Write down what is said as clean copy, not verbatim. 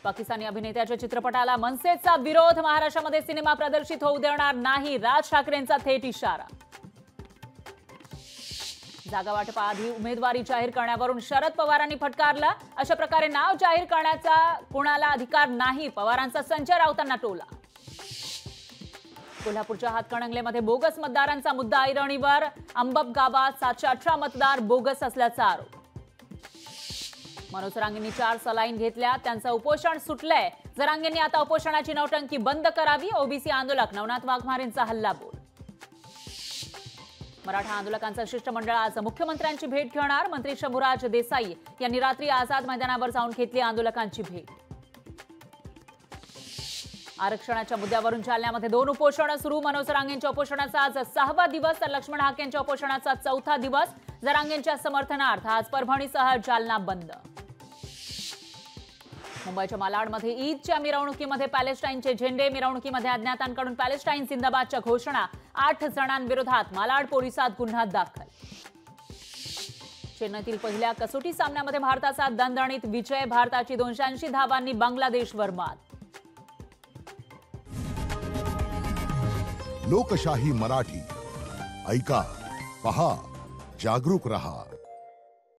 पाकिस्तानी अभिनेत्याच्या चित्रपटाला मनसेचा विरोध, महाराष्ट्रामध्ये सिनेमा प्रदर्शित होऊ देणार नाही, राज ठाकरेंचा थेट इशारा. जागा वाटपाआधी उमेदवारी जाहीर करण्यावरून शरद पवारांनी फटकारला. अशा प्रकारे नाव जाहीर करण्याचा कोणाला अधिकार नाही, पवारांचा संजय राऊतांना टोला. कोल्हापूरच्या हातकणंगलेमध्ये बोगस मतदारांचा मुद्दा ऐरणीवर. अंबप गावात 718 मतदार बोगस असल्याचा आरोप. मनोज जरांगेंनी 4 सलाईन घेतल्या, त्यांचं उपोषण सुटलंय. जरांगेंनी आता उपोषणाची नौटंकी बंद करावी. ओबीसी आंदोलक नवनाथ वाघमारेंचा हल्लाबोल. मराठा आंदोलकांचं शिष्टमंडळ आज मुख्यमंत्र्यांची भेट घेणार. मंत्री शंभूराज देसाई यांनी रात्री आझाद मैदानावर जाऊन घेतली आंदोलकांची भेट. आरक्षणाच्या मुद्द्यावरून जालन्यामध्ये 2 उपोषणं सुरू. मनोज जरांगेंच्या उपोषणाचा आज 6वा दिवस तर लक्ष्मण हाकेंच्या उपोषणाचा 4था दिवस. जरांगेंच्या समर्थनार्थ आज परभणीसह जालना बंद. मुंबईच्या मालाडमध्ये ईदच्या मिरवणुकीमध्ये पॅलेस्टाईनचे झेंडे. मिरवणुकीमध्ये अज्ञातांकडून पॅलेस्टाईन जिंदाबादच्या घोषणा. 8 जणांविरोधात मालाड पोलिसात गुन्हा दाखल. चेन्नईतील पहिल्या कसोटी सामन्यामध्ये भारताचा दणदणीत विजय. भारताची 280 धावांनी बांगलादेशवर मात. लोकशाही मराठी ऐका, पहा, जागरूक रहा.